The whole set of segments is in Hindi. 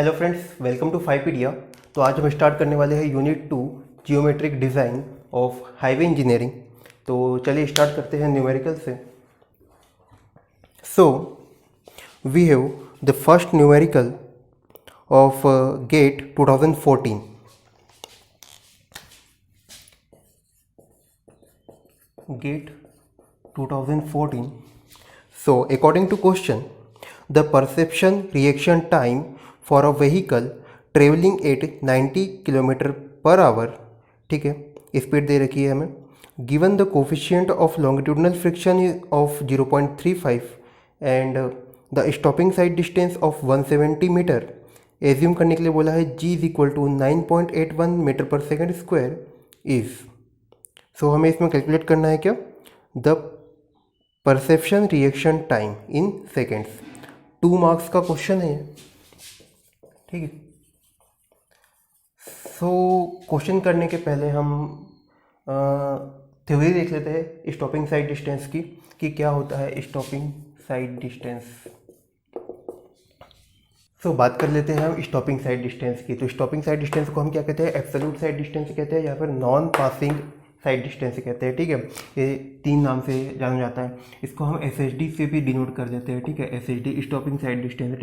Hello friends, welcome to Fipedia. तो आज हम स्टार्ट करने वाले हैं unit 2 geometric design of highway engineering. तो चलिए स्टार्ट करते हैं न्यूमेरिकल से। So we have the first numerical of GATE 2014। GATE 2014. So according to question, the perception reaction time for a vehicle traveling at 90 kilometre per hour, ठीक है, स्पीड दे रखी है हमें, given the coefficient of longitudinal friction of 0.35 and the stopping sight distance of 170 metre, assume करने के लिए बोला है g is equal to 9.81 metre per second square is. So हमें इसमें कैलकुलेट करना है क्या, the perception reaction time in seconds. 2 marks का क्वेश्चन है, ठीक है। सो क्वेश्चन करने के पहले हम थ्योरी देख लेते हैं स्टॉपिंग साइड डिस्टेंस की, कि क्या होता है स्टॉपिंग साइड डिस्टेंस। सो बात कर लेते हैं हम स्टॉपिंग साइड डिस्टेंस की। तो स्टॉपिंग साइड डिस्टेंस को हम क्या कहते हैं, एब्सोल्यूट साइड डिस्टेंस कहते हैं या फिर नॉन पासिंग साइड डिस्टेंस कहते हैं, ठीक है। ये 3 नाम से जाना जाता है। इसको हम SHD से भी डिनोट कर देते हैं, ठीक है। SHD stopping sight distance.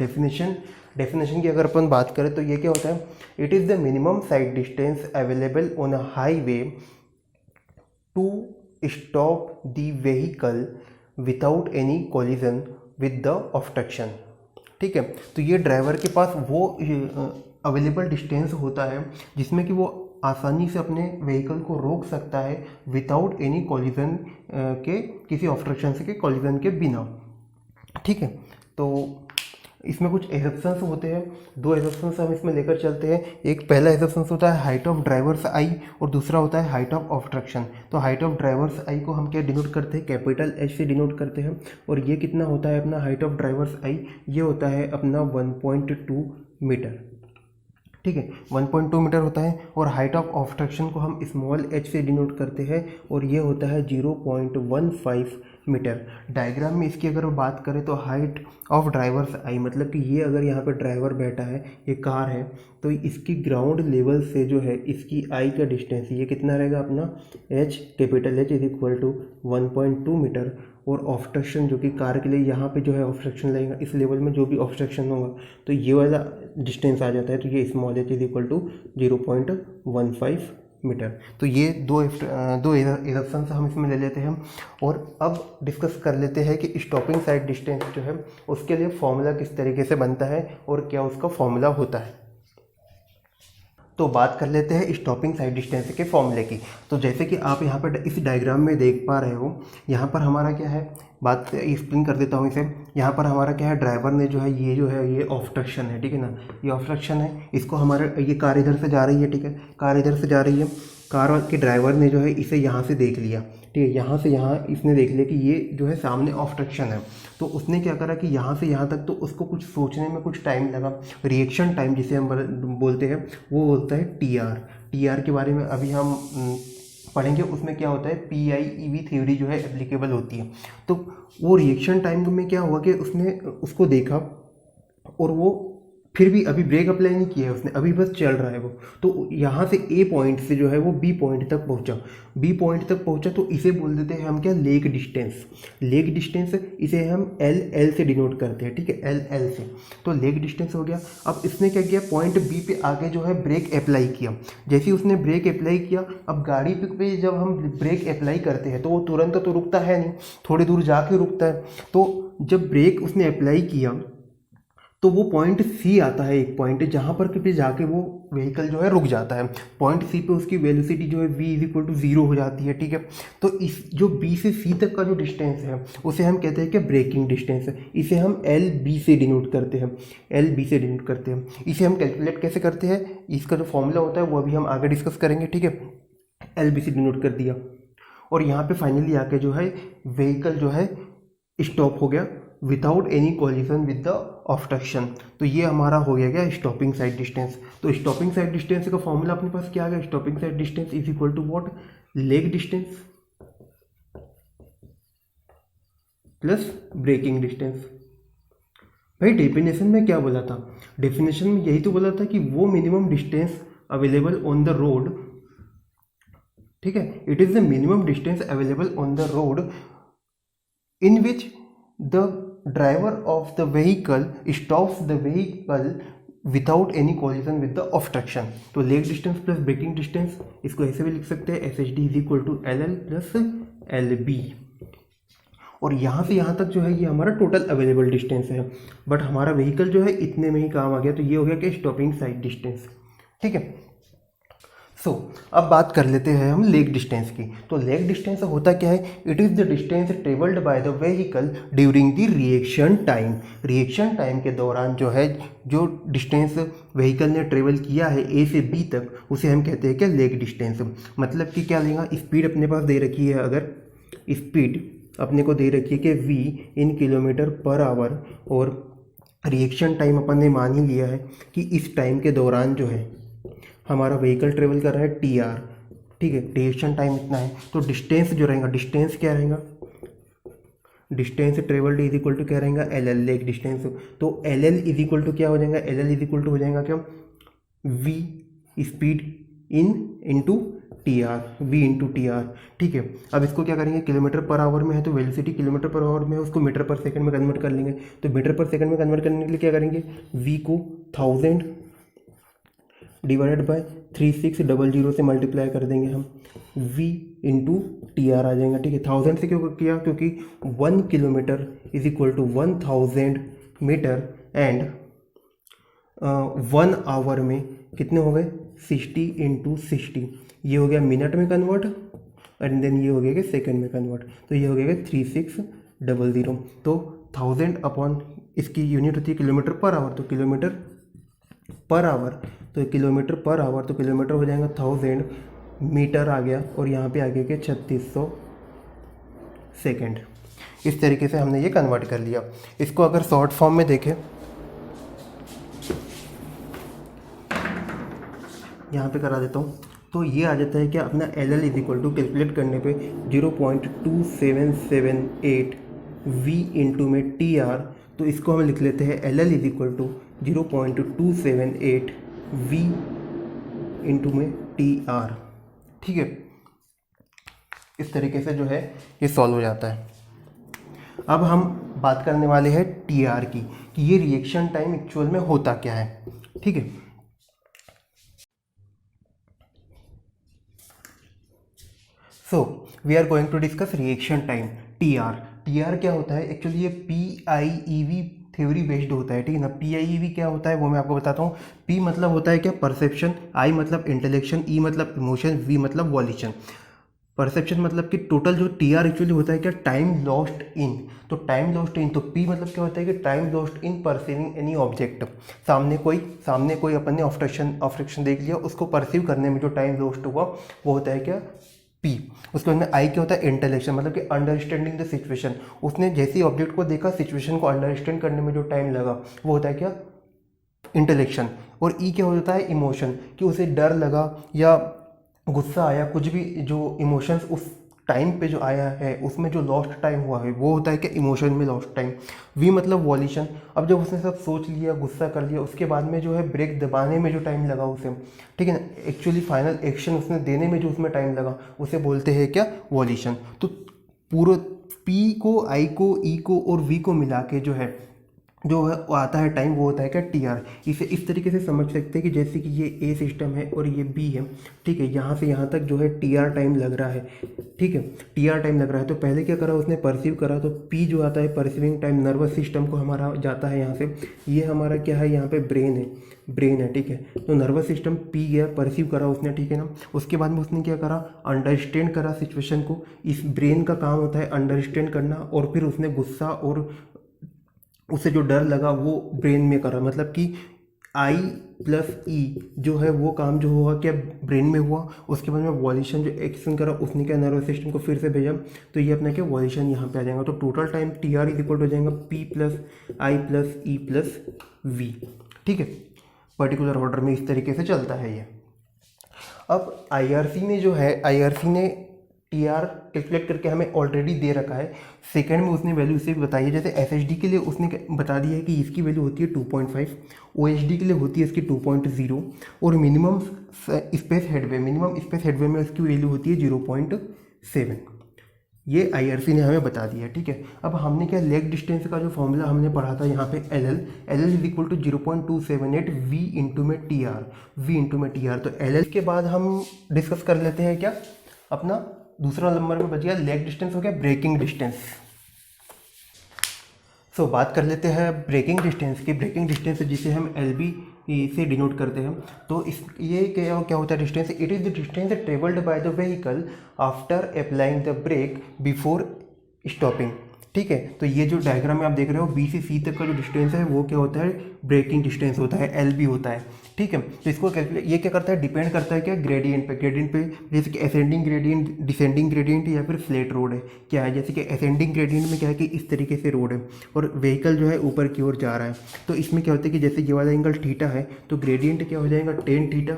Definition की अगर अपन बात करें तो ये क्या होता है, it is the minimum sight distance available on a highway to stop the vehicle without any collision with the obstruction, ठीक है। तो ये ड्राइवर के पास वो अवेलेबल डिस्टेंस होता है जिसमें कि वो आसानी से अपने व्हीकल को रोक सकता है विदाउट एनी कोलिजन के, किसी ऑब्स्ट्रक्शन से के कोलिजन के बिना, ठीक है। तो इसमें कुछ एजप्शंस होते हैं, 2 एजप्शंस हम इसमें लेकर चलते हैं। एक पहला एजप्शंस होता है हाइट ऑफ ड्राइवर्स आई और दूसरा होता है हाइट ऑफ ऑब्स्ट्रक्शन। तो हाइट ऑफ ड्राइवर्स आई को हम क्या डिनोट करते हैं, कैपिटल H से डिनोट करते हैं। और ये कितना होता है अपना हाइट ऑफ ड्राइवर्स आई, ये होता है अपना 1.2 मीटर, ठीक है, 1.2 मीटर होता है। और हाइट ऑफ ऑब्स्ट्रक्शन को हम स्मॉल h से डिनोट करते हैं और ये होता है 0.15 मीटर। डायग्राम में इसकी अगर बात करें तो हाइट ऑफ ड्राइवर्स आई मतलब कि ये अगर यहाँ पर ड्राइवर बैठा है, ये कार है, तो इसकी ग्राउंड लेवल से जो है इसकी आई का डिस्टेंस ये कितना रहेगा अपना h, capital H is equal to 1.2 metre. और ऑब्स्ट्रक्शन जो कि कार के लिए यहाँ पे जो है ऑब्स्ट्रक्शन लगेगा, इस लेवल में जो भी ऑब्स्ट्रक्शन होगा तो ये वाला डिस्टेंस आ जाता है। तो ये small h is equal to 0.15 metre. तो ये दो एजप्शंस हम इसमें ले लेते हैं। और अब डिस्कस कर लेते हैं कि स्टॉपिंग साइड डिस्टेंस जो है उसके लिए फॉर्मूला किस तरीके से बनता है और क्या उसका फॉर्मूला होता है। तो बात कर लेते हैं स्टॉपिंग साइड डिस्टेंस के फॉर्मूले की। तो जैसे कि आप यहाँ पर इस डायग्राम में देख पा रहे हो, यहाँ पर हमारा क्या है, बात एक्सप्लेन कर देता हूँ इसे। यहाँ पर हमारा क्या है, ड्राइवर ने जो है ये ऑब्स्ट्रक्शन है, ठीक है ना, ये ऑब्स्ट्रक्शन है। इसको हमारे ये कार इधर से जा रही है, ठीक है, कार इधर से जा रही है। कार के ड्राइवर ने जो है इसे यहाँ से देख लिया, ठीक है, यहाँ से यहाँ इसने देख लिया कि ये जो है सामने ऑब्स्ट्रक्शन है। तो उसने क्या करा कि यहाँ से यहाँ तक तो उसको कुछ सोचने में कुछ टाइम लगा। रिएक्शन टाइम जिसे हम बोलते हैं वो होता है टीआर के बारे में अभी हम पढ़ेंगे। उसमें क्या होता है, PIEV थ्योरी जो है एप्लीकेबल होती है। तो वो रिएक्शन टाइम में क्या हुआ कि उसने उसको देखा और वो फिर भी अभी ब्रेक अप्लाई नहीं किया है उसने, अभी बस चल रहा है वो। तो यहाँ से A पॉइंट से जो है वो B पॉइंट तक पहुँचा। तो इसे बोल देते हैं हम क्या, लेग डिस्टेंस। इसे हम LL से डिनोट करते हैं, ठीक है, LL से। तो लेग डिस्टेंस हो गया। अब इसने क्या किया, पॉइंट B पे आगे जो है ब्रेक अप्लाई किया। जैसे ही उसने ब्रेक अप्लाई किया, अब गाड़ी पे जब हम ब्रेक अप्लाई करते हैं तो वो तुरंत तो रुकता है नहीं, थोड़ी दूर जाके रुकता है। तो जब ब्रेक उसने अप्लाई किया तो वो पॉइंट C आता है, एक पॉइंट जहाँ पर भी जाके वो व्हीकल जो है रुक जाता है। पॉइंट C पे उसकी वेलोसिटी जो है V इज इक्वल टू 0 हो जाती है, ठीक है। तो इस जो B से C तक का जो डिस्टेंस है उसे हम कहते हैं कि ब्रेकिंग डिस्टेंस है। इसे हम LB से डिनोट करते हैं। इसे हम कैलकुलेट कैसे करते हैं, इसका जो फॉर्मूला होता है वो अभी हम आगे डिस्कस करेंगे, ठीक है। LB से डिनोट कर दिया और यहाँ पे फाइनली आके जो है व्हीकल जो है स्टॉप हो गया without any collision with the obstruction. तो ये हमारा हो गया क्या, स्टॉपिंग साइड डिस्टेंस। तो स्टॉपिंग साइड डिस्टेंस का फॉर्मूला अपने पास क्या आ गया, stopping sight distance is equal to what, lag distance plus braking distance. भाई डेफिनेशन में क्या बोला था, डेफिनेशन में यही तो बोला था कि वो minimum distance available on the road, ठीक है, it is the minimum distance available on the road in which the driver of the vehicle stops the vehicle without any collision with the obstruction. तो lag distance plus braking distance, इसको ऐसे भी लिख सकते हैं, S H D is equal to L L plus L B. और यहाँ से यहाँ तक जो है ये हमारा टोटल अवेलेबल डिस्टेंस है, बट हमारा व्हीकल जो है इतने में ही काम आ गया, तो ये हो गया कि स्टॉपिंग साइड डिस्टेंस, ठीक है। सो अब बात कर लेते हैं हम लेग डिस्टेंस की। तो लेग डिस्टेंस होता क्या है, it is the distance travelled by the vehicle during the reaction time. Reaction time के दौरान जो है जो डिस्टेंस व्हीकल ने ट्रेवल किया है ए से बी तक, उसे हम कहते हैं क्या, लेग डिस्टेंस। मतलब कि क्या लेगा, स्पीड अपने पास दे रखी है, अगर स्पीड अपने को दे रखी है कि v in kilometre per our, और रिएक्शन टाइम अपन ने मान ही लिया है कि इस टाइम के दौरान जो है हमारा व्हीकल ट्रेवल कर रहा है टी आर, ठीक है, रिएक्शन टाइम इतना है। तो डिस्टेंस जो रहेगा, डिस्टेंस क्या रहेगा, distance travelled is equal to क्या रहेगा, एल एल, लेग डिस्टेंस। तो L L is equal to क्या हो जाएगा, L L is equal to हो जाएगा क्या, V speed into T R, V into T R, ठीक है। अब इसको क्या करेंगे, किलोमीटर पर आवर में है तो वेलोसिटी किलोमीटर पर आवर में है, उसको मीटर पर सेकंड में कन्वर्ट कर लेंगे। तो मीटर पर सेकंड में कन्वर्ट करने के लिए क्या करेंगे, वी को 1000 डिवाइडेड बाय 3600 से मल्टीप्लाई कर देंगे हम, v इंटू टी आर आ जाएगा, ठीक है। 1000 से क्यों किया, क्योंकि 1 kilometre is equal to 1000 metre, and 1 hour में कितने हो गए, 60 इंटू 60, ये हो गया मिनट में कन्वर्ट, एंड देन ये हो गया कि सेकंड में कन्वर्ट, तो ये हो गया 3600। तो 1000 अपॉन इसकी यूनिट होती है किलोमीटर पर आवर, तो किलोमीटर पर आवर, तो किलोमीटर पर आवर, तो किलोमीटर हो जाएगा 1000, मीटर आ गया, और यहाँ पे आ गया कि 3600 सेकेंड। इस तरीके से हमने ये कन्वर्ट कर लिया। इसको अगर शॉर्ट फॉर्म में देखें, यहाँ पे करा देता हूँ, तो ये आ जाता है कि अपना L L is equal to calculate करने पे 0.2778 v इंटू में टी आर, तो इसको हम लिख लेते हैं L L is equal to 0.278 v into में टी आर, ठीक है। इस तरीके से जो है ये सॉल्व हो जाता है। अब हम बात करने वाले हैं टी आर की, कि ये रिएक्शन टाइम एक्चुअल में होता क्या है, ठीक है। So we are going to discuss reaction time, T R. T R क्या होता है, एक्चुअली ये PIEV थ्योरी बेस्ड होता है, ठीक है ना। PIEV क्या होता है वो मैं आपको बताता हूँ। P मतलब होता है क्या, परसेप्शन, I मतलब इंटेलेक्शन, E मतलब इमोशन, V मतलब वॉल्यूशन। परसेप्शन मतलब कि टोटल जो टी आर एक्चुअली होता है क्या, टाइम लॉस्ट इन, तो टाइम लॉस्ट इन, तो पी मतलब क्या होता है कि time lost in perceiving any object. सामने कोई अपन ने ऑब्स्ट्रक्शन देख लिया, उसको परसीव करने में जो टाइम लॉस्ट हुआ वो होता है क्या, पी। उसके बाद में आई क्या होता है, इंटेलेक्शन, मतलब कि अंडरस्टैंडिंग द सिचुएशन, उसने जैसे ऑब्जेक्ट को देखा, सिचुएशन को अंडरस्टैंड करने में जो टाइम लगा वो होता है क्या, इंटेलेक्शन। और ई क्या होता है, इमोशन, कि उसे डर लगा या गुस्सा आया, कुछ भी जो इमोशंस उस टाइम पे जो आया है उसमें जो लॉस्ट टाइम हुआ है वो होता है कि इमोशन में लॉस्ट टाइम। वी मतलब वॉल्यूशन, अब जब उसने सब सोच लिया, गुस्सा कर लिया, उसके बाद में जो है ब्रेक दबाने में जो टाइम लगा उसे, ठीक है ना, एक्चुअली फाइनल एक्शन उसने देने में जो उसमें टाइम लगा उसे बोलते हैं क्या, वॉल्यूशन। तो पूरा पी को, आई को, ई को और वी को मिला के जो है आता है टाइम, वो होता है क्या, टी आर। इसे इस तरीके से समझ सकते हैं कि जैसे कि ये ए सिस्टम है और ये बी है, ठीक है, यहाँ से यहाँ तक जो है टी आर टाइम लग रहा है, ठीक है, टी आर टाइम लग रहा है। तो पहले क्या करा उसने, परसीव करा, तो पी जो आता है परसीविंग टाइम, नर्वस सिस्टम को हमारा जाता है यहाँ से, ये हमारा क्या है, यहाँ पे ब्रेन है, ठीक है। तो नर्वस सिस्टम पी गया, परसीव करा उसने, ठीक है ना। उसके बाद में उसने क्या करा, अंडरस्टैंड करा सिचुएशन को। इस ब्रेन का काम होता है अंडरस्टैंड करना, और फिर उसने गुस्सा और उसे जो डर लगा वो ब्रेन में करा, मतलब कि आई प्लस ई जो है वो काम जो हुआ क्या, ब्रेन में हुआ। उसके बाद में वॉल्यूशन जो एक्शन करा उसने क्या, नर्वस सिस्टम को फिर से भेजा, तो ये अपना क्या, वॉल्यूशन यहाँ पे आ जाएगा। तो total time T R is equal हो जाएगा P plus I plus E plus V, ठीक है। पर्टिकुलर ऑर्डर में इस तरीके से चलता है ये। अब IRC ने जो है, IRC ने टी आर कैलकुलेट करके हमें ऑलरेडी दे रखा है। सेकंड में उसने वैल्यू इसे बताई है, जैसे एस के लिए उसने बता दिया है कि इसकी वैल्यू होती है 2.5, ओ के लिए होती है इसकी 2.0 और मिनिमम स्पेस हेडवे में उसकी वैल्यू होती है 0.7। ये आईआरसी ने हमें बता दिया, ठीक है। अब हमने क्या लेग डिस्टेंस का जो फॉर्मूला हमने पढ़ा था यहाँ पे L L is equal to 0.278 V into में टी आर। तो एल के बाद हम डिस्कस कर लेते हैं क्या, अपना दूसरा नंबर में बच गया लेग डिस्टेंस, हो गया ब्रेकिंग डिस्टेंस। सो बात कर लेते हैं ब्रेकिंग डिस्टेंस की। ब्रेकिंग डिस्टेंस जिसे हम एल बी से डिनोट करते हैं, तो इस ये क्या होता है distance, it is the distance travelled by the vehicle after applying the brake before stopping, ठीक है। तो ये जो डायग्राम में आप देख रहे हो बी से सी तक का जो डिस्टेंस है वो क्या होता है, ब्रेकिंग डिस्टेंस होता है, एल बी होता है, ठीक है। तो इसको कैलकुलेट ये क्या करता है, डिपेंड करता है क्या, ग्रेडियंट पे जैसे कि असेंडिंग ग्रेडियंट, डिसेंडिंग ग्रेडियंट या फिर फ्लैट रोड है क्या है। जैसे कि असेंडिंग ग्रेडियंट में क्या है कि इस तरीके से रोड है और व्हीकल जो है ऊपर की ओर जा रहा है, तो इसमें क्या होता है कि जैसे ये वाला एंगल थीटा है तो ग्रेडियंट क्या हो जाएगा, tan theta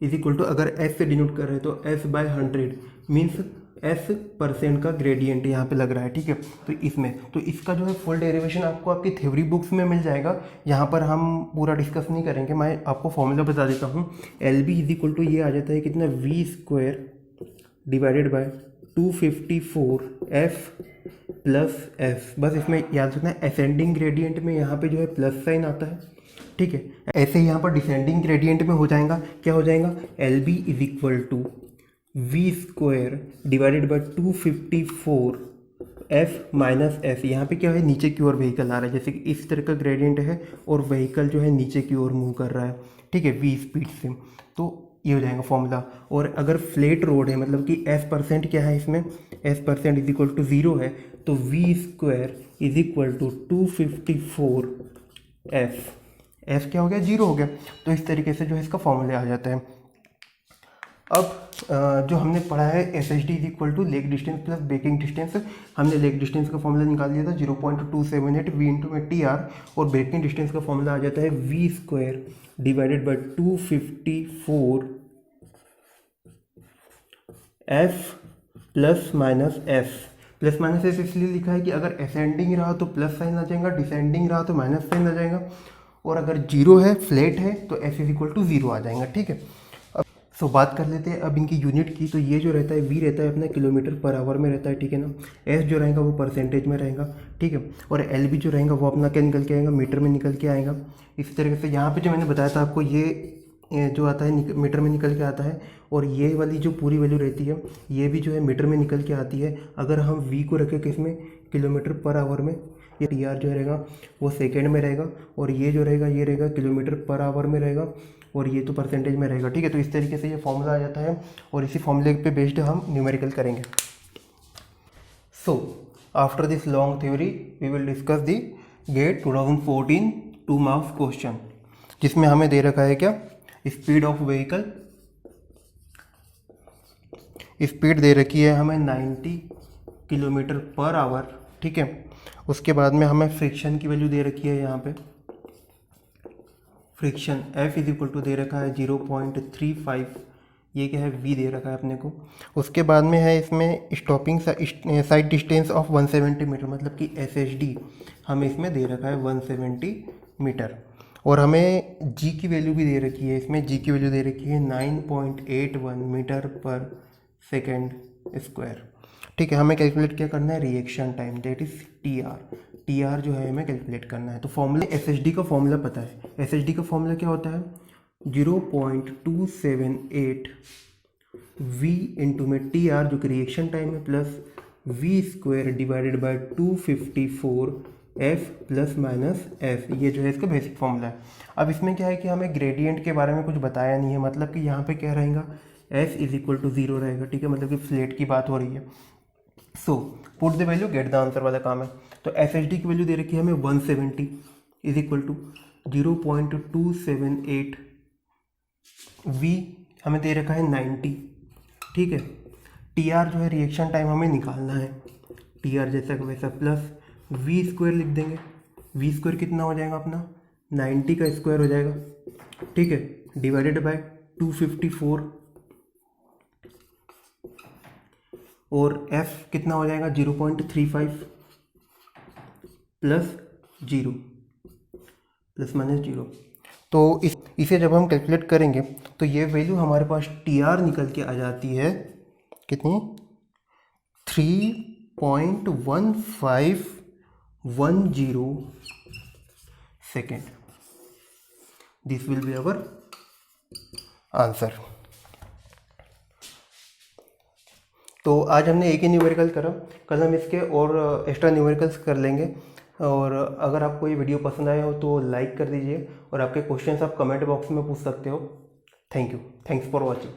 is equal to, अगर एस से डिनोट कर रहे हैं तो S by 100 means S percent का ग्रेडियंट यहाँ पे लग रहा है, ठीक है। तो इसमें तो इसका जो है फुल डेरिवेशन आपको आपकी थ्योरी बुक्स में मिल जाएगा, यहाँ पर हम पूरा डिस्कस नहीं करेंगे। मैं आपको फॉर्मूला बता देता हूँ। L B is equal to ये आ जाता है कितना, V square divided by 254 F plus F. बस इसमें याद रखना है असेंडिंग ग्रेडियंट में यहाँ पे जो है प्लस साइन आता है, ठीक है। ऐसे ही यहाँ पर डिसेंडिंग ग्रेडियंट में हो जाएगा, क्या हो जाएगा, L B is equal to V square divided by 254 F minus F. यहाँ पे क्या है, नीचे की ओर व्हीकल आ रहा है, जैसे कि इस तरह का ग्रेडियंट है और व्हीकल जो है नीचे की ओर मूव कर रहा है, ठीक है, वी स्पीड से। तो ये हो जाएगा फॉर्मूला। और अगर फ्लैट रोड है, मतलब कि एफ परसेंट क्या है इसमें, F percent is equal to 0 है, तो V square is equal to 254 F क्या हो गया, 0 हो गया। तो इस तरीके से जो है इसका फॉर्मूला आ जाता है। अब जो हमने पढ़ा है S H D is equal to lag distance plus braking distance, हमने लेग डिस्टेंस का फॉर्मूला निकाल लिया था 0.278 वी इंटू में टी आर, और ब्रेकिंग डिस्टेंस का फॉर्मूला आ जाता है V square divided by 254 F plus minus F. Plus minus F इसलिए लिखा है कि अगर असेंडिंग रहा तो प्लस साइन आ जाएगा, डिसेंडिंग रहा तो माइनस साइन आ जाएगा, और अगर जीरो है, फ्लैट है, तो एफ इज इक्वल टू 0 आ जाएगा, ठीक है। सो बात कर लेते हैं अब इनकी यूनिट की। तो ये जो रहता है वी रहता है अपना किलोमीटर पर आवर में रहता है, ठीक है ना। एस जो रहेगा वो परसेंटेज में रहेगा, ठीक है। और एल बी जो रहेगा वो अपना क्या निकल के आएगा, मीटर में निकल के आएगा। इसी तरीके से यहाँ पे जो मैंने बताया था आपको, ये जो आता है मीटर में निकल के आता है, और ये वाली जो पूरी वैल्यू रहती है ये भी जो है मीटर में निकल के आती है। अगर हम वी को रखें किसमें, किलोमीटर पर आवर में, ये टी आर जो रहेगा वो सेकेंड में रहेगा, और ये जो रहेगा ये रहेगा किलोमीटर पर आवर में रहेगा, और ये तो परसेंटेज में रहेगा, ठीक है। तो इस तरीके से ये फॉर्मूला आ जाता है, और इसी फॉर्मूले पे बेस्ड हम न्यूमेरिकल करेंगे। So after this long theory we will discuss the GATE 2014 2 marks question, जिसमें हमें दे रखा है क्या, स्पीड ऑफ व्हीकल। स्पीड दे रखी है हमें 90 किलोमीटर पर आवर, ठीक है। उसके बाद में हमें फ्रिक्शन की वैल्यू दे रखी है, यहाँ पे friction F is equal to दे रखा है 0.35, ये क्या है, V दे रखा है अपने को। उसके बाद में है इसमें stopping sight distance of 170 metre, मतलब कि SHD हमें इसमें दे रखा है 170 मीटर। और हमें G की वैल्यू भी दे रखी है, इसमें G की वैल्यू दे रखी है 9.81 मीटर पर सेकेंड स्क्वायर, ठीक है। हमें कैलकुलेट क्या करना है, reaction time, that is T R जो है हमें कैलकुलेट करना है। तो फॉर्मूला एस एच डी का फॉर्मूला पता है, एस एच डी का फॉर्मूला क्या होता है, 0.278 वी इंटू में टी आर जो कि रिएक्शन टाइम है, plus V square divided by 254 F plus minus F. ये जो है इसका बेसिक फॉर्मूला है। अब इसमें क्या है कि हमें ग्रेडियंट के बारे में कुछ बताया नहीं है, मतलब कि यहाँ पे क्या रहेगा, एस इज इक्वल टू 0 रहेगा, ठीक है, मतलब कि फ्लैट की बात हो रही है। So put the value get the answer वाला काम है। तो एस एच डी की वैल्यू दे रखी है हमें 170 इज इक्वल टू 0.278 वी हमें दे रखा है 90, ठीक है। टी आर जो है रिएक्शन टाइम हमें निकालना है, टी आर जैसा का वैसा, प्लस वी स्क्वायर लिख देंगे। वी स्क्वायर कितना हो जाएगा अपना, 90 का स्क्वायर हो जाएगा, ठीक है, डिवाइडेड बाय 254 और f कितना हो जाएगा 0.35 प्लस 0 प्लस माइनस 0। तो इसे जब हम कैलकुलेट करेंगे तो ये वैल्यू हमारे पास TR निकल के आ जाती है कितनी 3.1510 second. This will be our answer. तो आज हमने एक ही न्यूमेरिकल करा, कल हम इसके और एक्स्ट्रा न्यूमेरिकल्स कर लेंगे। और अगर आपको ये वीडियो पसंद आया हो तो लाइक कर दीजिए, और आपके क्वेश्चंस आप कमेंट बॉक्स में पूछ सकते हो। Thank you, thanks for watching.